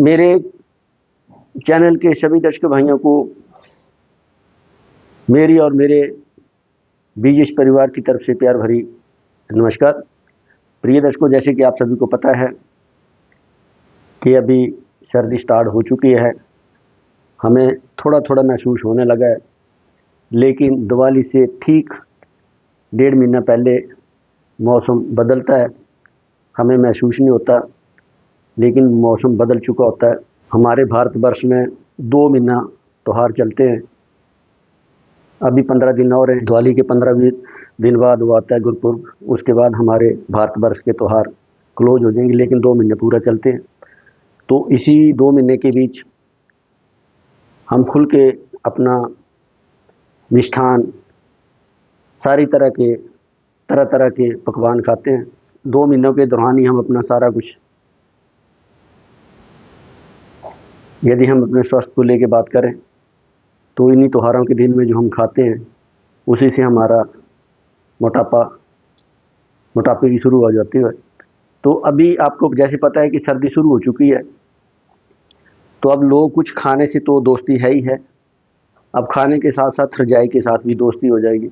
मेरे चैनल के सभी दर्शक भाइयों को मेरी और मेरे बीजिश परिवार की तरफ से प्यार भरी नमस्कार। प्रिय दर्शकों, जैसे कि आप सभी को पता है कि अभी सर्दी स्टार्ट हो चुकी है, हमें थोड़ा थोड़ा महसूस होने लगा है, लेकिन दिवाली से ठीक 1.5 महीना पहले मौसम बदलता है। हमें महसूस नहीं होता, लेकिन मौसम बदल चुका होता है। हमारे भारतवर्ष में 2 महीना त्यौहार चलते हैं। अभी 15 दिन और हैं, दिवाली के 15-20 दिन बाद वो आता है गुरपुर्ब। उसके बाद हमारे भारतवर्ष के त्यौहार क्लोज हो जाएंगे, लेकिन 2 महीने पूरा चलते हैं। तो इसी 2 महीने के बीच हम खुल के अपना मिष्ठान, सारी तरह तरह के पकवान खाते हैं। 2 महीनों के दौरान ही हम अपना सारा कुछ, यदि हम अपने स्वास्थ्य को लेके बात करें तो इन्हीं त्योहारों के दिन में जो हम खाते हैं उसी से हमारा मोटापे की शुरू हो जाती है। तो अभी आपको जैसे पता है कि सर्दी शुरू हो चुकी है, तो अब लोग कुछ खाने से तो दोस्ती है ही है, अब खाने के साथ साथ रजाई के साथ भी दोस्ती हो जाएगी।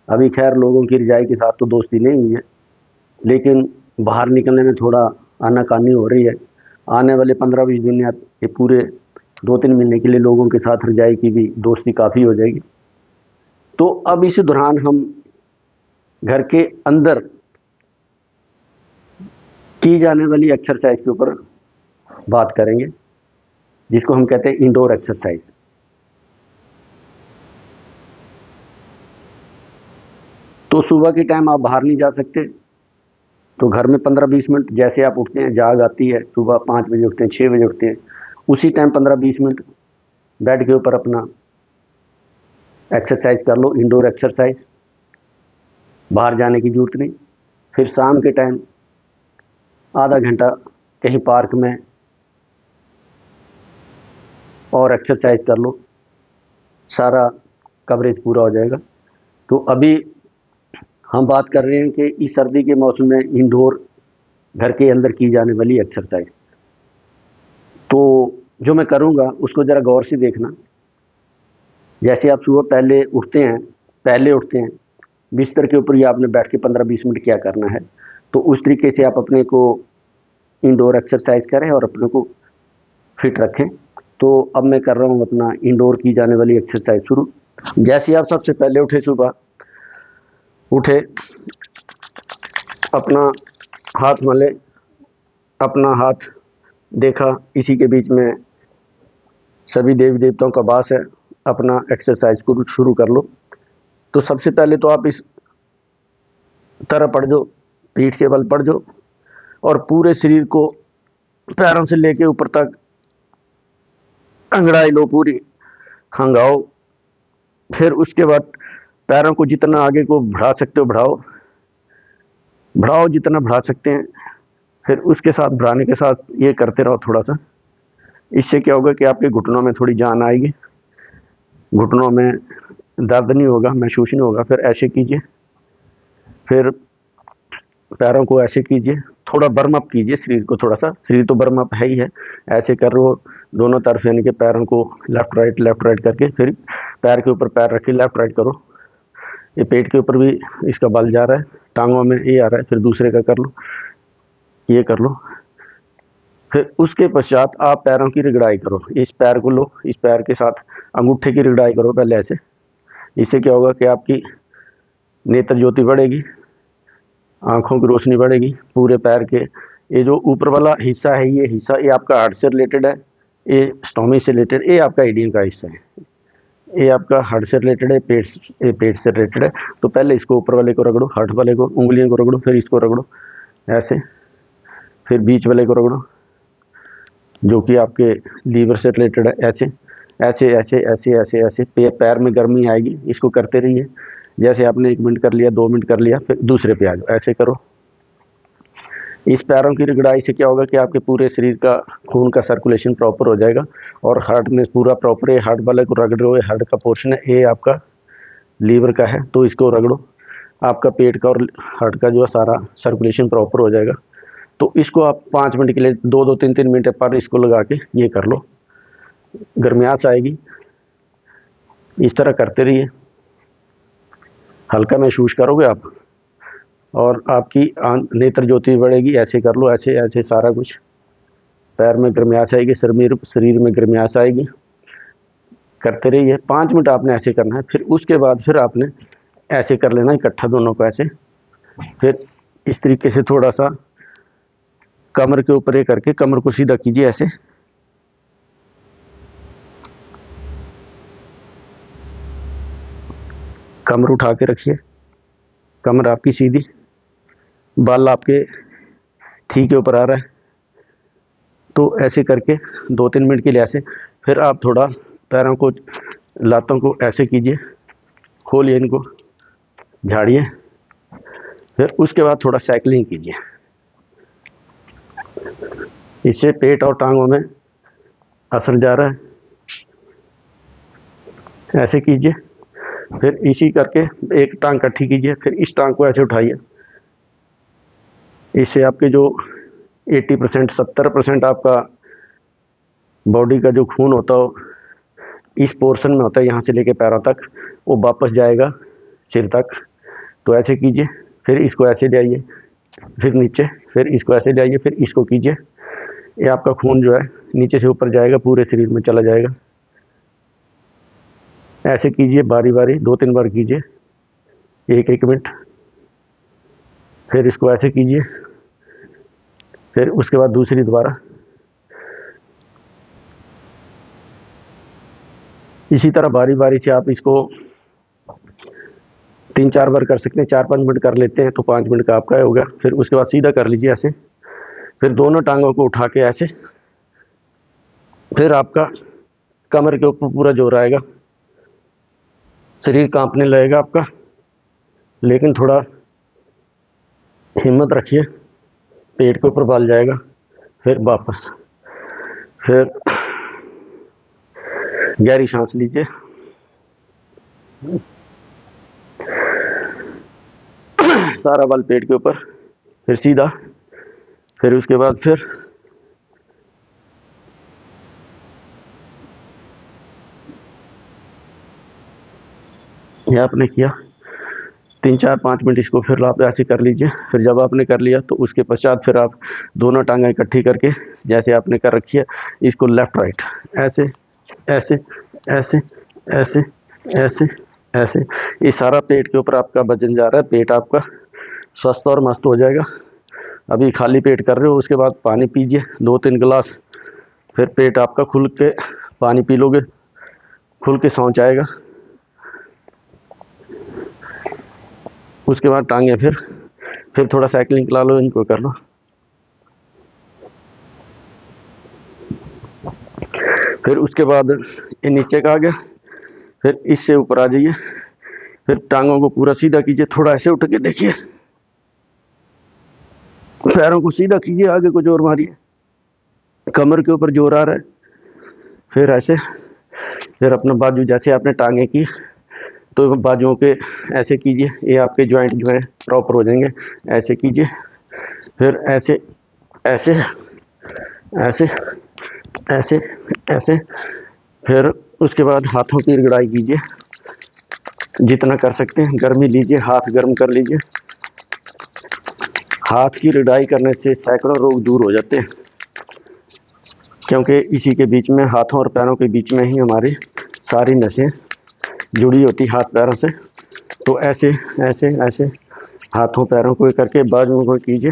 अभी खैर लोगों की रजाई के साथ तो दोस्ती नहीं हुई है, लेकिन बाहर निकलने में थोड़ा आनाकानी हो रही है। आने वाले 15-20 दिन या ये पूरे 2-3 महीने के लिए लोगों के साथ रजाई की भी दोस्ती काफ़ी हो जाएगी। तो अब इस दौरान हम घर के अंदर की जाने वाली एक्सरसाइज के ऊपर बात करेंगे, जिसको हम कहते हैं इंडोर एक्सरसाइज। तो सुबह के टाइम आप बाहर नहीं जा सकते, तो घर में 15-20 मिनट, जैसे आप उठते हैं, जाग आती है, सुबह 5 बजे उठते हैं, 6 बजे उठते हैं, उसी टाइम 15-20 मिनट बेड के ऊपर अपना एक्सरसाइज कर लो, इंडोर एक्सरसाइज। बाहर जाने की ज़रूरत नहीं। फिर शाम के टाइम आधा घंटा कहीं पार्क में और एक्सरसाइज कर लो, सारा कवरेज पूरा हो जाएगा। तो अभी हम बात कर रहे हैं कि इस सर्दी के मौसम में इंडोर, घर के अंदर की जाने वाली एक्सरसाइज। तो जो मैं करूँगा उसको ज़रा गौर से देखना। जैसे आप सुबह पहले उठते हैं, बिस्तर के ऊपर ही आपने बैठ के 15-20 मिनट क्या करना है, तो उस तरीके से आप अपने को इंडोर एक्सरसाइज करें और अपने को फिट रखें। तो अब मैं कर रहा हूँ अपना इंडोर की जाने वाली एक्सरसाइज शुरू। जैसे आप सबसे पहले उठे, सुबह उठे, अपना हाथ मले, अपना हाथ देखा, इसी के बीच में सभी देवी देवताओं का वास है, अपना एक्सरसाइज को शुरू कर लो। तो सबसे पहले तो आप इस तरह पड़ जाओ, पीठ के बल पड़ जाओ और पूरे शरीर को पैरों से लेके ऊपर तक अंगड़ाई लो, पूरी खंगाओ। फिर उसके बाद पैरों को जितना आगे को बढ़ा सकते हो बढ़ाओ जितना बढ़ा सकते हैं। फिर उसके साथ बढ़ाने के साथ ये करते रहो थोड़ा सा। इससे क्या होगा कि आपके घुटनों में थोड़ी जान आएगी, घुटनों में दर्द नहीं होगा, महसूस नहीं होगा। फिर ऐसे कीजिए, फिर पैरों को ऐसे कीजिए, थोड़ा बर्म अप कीजिए शरीर को, थोड़ा सा शरीर तो बर्म अप है ही है। ऐसे कर लो दोनों तरफ, यानी कि पैरों को लेफ्ट राइट करके, फिर पैर के ऊपर पैर रख के लेफ्ट राइट करो। ये पेट के ऊपर भी इसका बल जा रहा है, टांगों में ये आ रहा है। फिर दूसरे का कर लो, ये कर लो। फिर उसके पश्चात आप पैरों की रिगड़ाई करो। इस पैर को लो, इस पैर के साथ अंगूठे की रिगड़ाई करो पहले ऐसे। इससे क्या होगा कि आपकी नेत्र ज्योति बढ़ेगी, आँखों की रोशनी बढ़ेगी। पूरे पैर के ये जो ऊपर वाला हिस्सा है, ये हिस्सा ये आपका हार्ट से रिलेटेड है, ये स्टोमी से रिलेटेड, ये आपका एडियम का हिस्सा है, ये आपका हार्ट से रिलेटेड है, पेट से रिलेटेड है। तो पहले इसको ऊपर वाले को रगड़ो, हार्ट वाले को, उंगलियों को रगड़ो, फिर इसको रगड़ो ऐसे, फिर बीच वाले को रगड़ो जो कि आपके लीवर से रिलेटेड है, ऐसे ऐसे ऐसे ऐसे ऐसे ऐसे। पैर में गर्मी आएगी, इसको करते रहिए। जैसे आपने 1 मिनट कर लिया, 2 मिनट कर लिया, फिर दूसरे पे आ जाओ, ऐसे करो। इस पैरों की रिगड़ाई से क्या होगा कि आपके पूरे शरीर का खून का सर्कुलेशन प्रॉपर हो जाएगा और हार्ट में पूरा प्रॉपर है। हार्ट वाले को रगड़ रहे हो, हार्ट का पोर्शन है, ये आपका लीवर का है, तो इसको रगड़ो। आपका पेट का और हार्ट का जो है सारा सर्कुलेशन प्रॉपर हो जाएगा। तो इसको आप 5 मिनट के लिए 2-2 3-3 मिनट पर इसको लगा के ये कर लो, गर्मियास आएगी। इस तरह करते रहिए, हल्का महसूस करोगे आप और आपकी नेत्र ज्योति बढ़ेगी। ऐसे कर लो, ऐसे ऐसे सारा कुछ, पैर में गर्मियास आएगी, शरीर में गर्मियास आएगी। करते रहिए, 5 मिनट आपने ऐसे करना है। फिर उसके बाद फिर आपने ऐसे कर लेना इकट्ठा दोनों को ऐसे। फिर इस तरीके से थोड़ा सा कमर के ऊपर ये करके कमर को सीधा कीजिए ऐसे। कमर उठा के रखिए, कमर आपकी सीधी, बाल आपके ठीक के ऊपर आ रहा है। तो ऐसे करके 2-3 मिनट के लिए ऐसे। फिर आप थोड़ा पैरों को, लातों को ऐसे कीजिए, खोलिए, इनको झाड़िए। फिर उसके बाद थोड़ा साइकिलिंग कीजिए। इससे पेट और टांगों में असर जा रहा है। ऐसे कीजिए। फिर इसी करके एक टांग इकट्ठी कीजिए, फिर इस टांग को ऐसे उठाइए। इससे आपके जो 80% 70% आपका बॉडी का जो खून होता हो इस पोर्शन में होता है, यहाँ से लेके पैरों तक, वो वापस जाएगा सिर तक। तो ऐसे कीजिए। फिर इसको ऐसे ले आइए, फिर नीचे, फिर इसको ऐसे ले आइए, फिर इसको कीजिए। ये आपका खून जो है नीचे से ऊपर जाएगा, पूरे शरीर में चला जाएगा। ऐसे कीजिए बारी बारी, 2-3 बार कीजिए, 1-1 मिनट। फिर इसको ऐसे कीजिए, फिर उसके बाद दूसरी दोबारा। इसी तरह बारी बारी से आप इसको 3-4 बार कर सकते हैं। 4-5 मिनट कर लेते हैं तो 5 मिनट का आपका हो गया। फिर उसके बाद सीधा कर लीजिए ऐसे। फिर दोनों टांगों को उठा के ऐसे। फिर आपका कमर के ऊपर पूरा जोर आएगा, शरीर कांपने लगेगा आपका, लेकिन थोड़ा हिम्मत रखिए, पेट के ऊपर बल जाएगा। फिर वापस, फिर गहरी सांस लीजिए। सारा बल पेट के ऊपर, फिर सीधा। फिर उसके बाद फिर ये आपने किया 3-4-5 मिनट, इसको फिर आप ऐसे कर लीजिए। फिर जब आपने कर लिया तो उसके पश्चात फिर आप दोनों टांगें इकट्ठी करके जैसे आपने कर रखी है, इसको लेफ्ट राइट ऐसे ऐसे ऐसे ऐसे ऐसे ऐसे। ये सारा पेट के ऊपर आपका वजन जा रहा है, पेट आपका स्वस्थ और मस्त हो जाएगा। अभी खाली पेट कर रहे हो, उसके बाद पानी पीजिए 2-3 गिलास। फिर पेट आपका खुल के पानी पी लोगे, खुल के सोच आएगा। उसके बाद टांगे फिर थोड़ा साइकिलिंग चला लो, इनको कर लो। फिर उसके बाद ये नीचे का आ गया, फिर इससे ऊपर आ जाइए। फिर टांगों को पूरा सीधा कीजिए, थोड़ा ऐसे उठ के देखिए, पैरों को सीधा कीजिए, आगे को जोर मारिए, कमर के ऊपर जोर आ रहा है। फिर ऐसे, फिर अपना बाजू जैसे आपने टांगे की तो बाजुओं के ऐसे कीजिए, ये आपके जॉइंट जो है प्रॉपर हो जाएंगे। ऐसे कीजिए, फिर ऐसे ऐसे ऐसे ऐसे ऐसे। फिर उसके बाद हाथों की रगड़ाई कीजिए, जितना कर सकते हैं। गर्मी लीजिए, हाथ गर्म कर लीजिए। हाथ की रगड़ाई करने से सैकड़ों रोग दूर हो जाते हैं, क्योंकि इसी के बीच में, हाथों और पैरों के बीच में ही हमारी सारी नसें जुड़ी होती हाथ पैरों से। तो ऐसे ऐसे ऐसे हाथों पैरों को करके बाजुओं को कीजिए,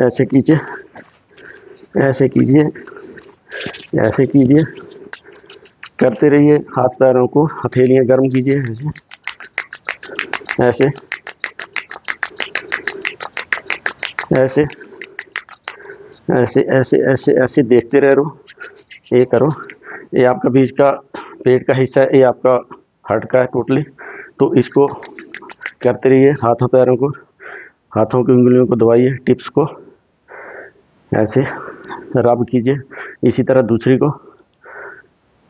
ऐसे कीजिए, ऐसे कीजिए, ऐसे कीजिए, करते रहिए। हाथ पैरों को हथेलियां गर्म कीजिए, ऐसे ऐसे ऐसे ऐसे ऐसे ऐसे देखते रहो। ये करो, ये आपका बीच का पेट का हिस्सा है, ये आपका हार्ट का है टोटली। तो इसको करते रहिए, हाथों पैरों को, हाथों की उंगलियों को दबाइए, टिप्स को ऐसे रब कीजिए। इसी तरह दूसरी को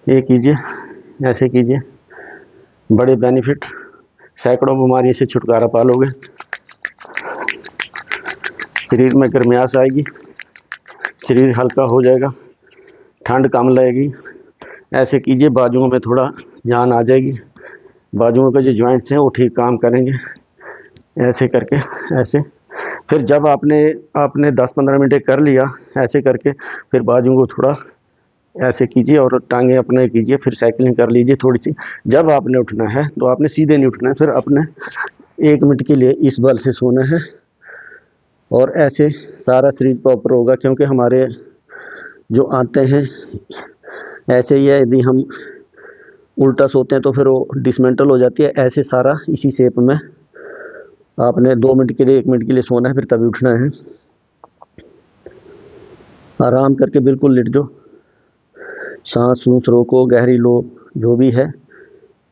ये कीजिए, ऐसे कीजिए। बड़े बेनिफिट, सैकड़ों बीमारी से छुटकारा पा लोगे। शरीर में गर्माहट आएगी, शरीर हल्का हो जाएगा, ठंड कम लगेगी। ऐसे कीजिए, बाजुओं में थोड़ा जान आ जाएगी, बाजुओं के जो जॉइंट्स हैं वो ठीक काम करेंगे। ऐसे करके ऐसे, फिर जब आपने 10-15 मिनट कर लिया ऐसे करके, फिर बाजुओं को थोड़ा ऐसे कीजिए और टांगे अपने कीजिए, फिर साइकिलिंग कर लीजिए थोड़ी सी। जब आपने उठना है तो आपने सीधे नहीं उठना है, फिर अपने 1 मिनट के लिए इस बल से सोना है और ऐसे सारा शरीर प्रॉपर होगा। क्योंकि हमारे जो आते हैं ऐसे ही है, यदि हम उल्टा सोते हैं तो फिर वो डिसमेंटल हो जाती है। ऐसे सारा इसी शेप में आपने 2 मिनट के लिए 1 मिनट के लिए सोना है, फिर तभी उठना है। आराम करके बिल्कुल लेट जाओ, सांस रोको, गहरी लो, जो भी है।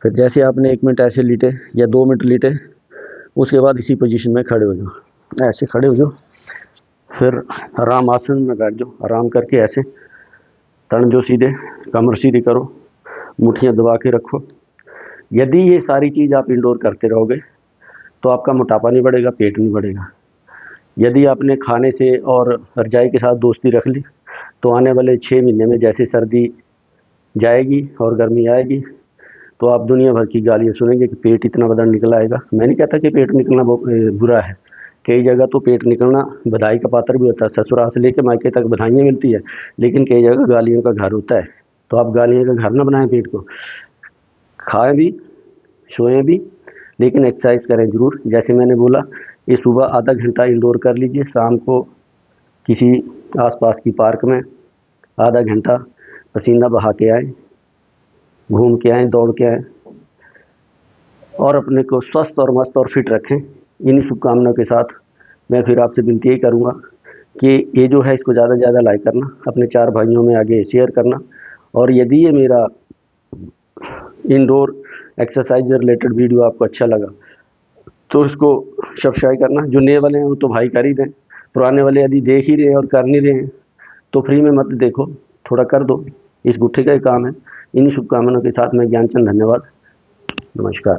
फिर जैसे आपने 1 मिनट ऐसे लेटे या 2 मिनट लेटे, उसके बाद इसी पोजीशन में खड़े हो जाओ, ऐसे खड़े हो जाओ। फिर आराम आसन में बैठ जाओ, आराम करके ऐसे तन जो सीधे, कमर सीधी करो, मुट्ठियाँ दबा के रखो। यदि ये सारी चीज़ आप इंडोर करते रहोगे तो आपका मोटापा नहीं बढ़ेगा, पेट नहीं बढ़ेगा। यदि आपने खाने से और रजाई के साथ दोस्ती रख ली तो आने वाले 6 महीने में जैसे सर्दी जाएगी और गर्मी आएगी तो आप दुनिया भर की गालियाँ सुनेंगे कि पेट इतना बड़ा निकल आएगा। मैं नहीं कहता कि पेट निकलना बुरा है, कई जगह तो पेट निकलना बधाई का पात्र भी होता है, ससुराल से लेकर मायके तक बधाइयाँ मिलती है, लेकिन कई जगह गालियों का घर होता है। तो आप गालियों का घर ना बनाएं पेट को, खाएं भी, सोएं भी, लेकिन एक्सरसाइज करें ज़रूर। जैसे मैंने बोला, ये सुबह आधा घंटा इंडोर कर लीजिए, शाम को किसी आसपास की पार्क में आधा घंटा पसीना बहा के आएँ, घूम के आएँ, दौड़ के आएँ और अपने को स्वस्थ और मस्त और फिट रखें। इन्हीं शुभकामनाओं के साथ मैं फिर आपसे विनती यही करूँगा कि ये जो है इसको ज़्यादा से ज़्यादा लाइक करना, अपने 4 भाइयों में आगे शेयर करना। और यदि ये मेरा इंडोर एक्सरसाइज रिलेटेड वीडियो आपको अच्छा लगा तो इसको सब्सक्राइब करना। जो नए वाले हैं वो तो भाई कर ही दें, पुराने वाले यदि देख ही रहे हैं और कर नहीं रहे हैं तो फ्री में मत देखो, थोड़ा कर दो, इस गुट्ठे का ही काम है। इन्हीं शुभकामनाओं के साथ मैं ज्ञानचंद, धन्यवाद, नमस्कार।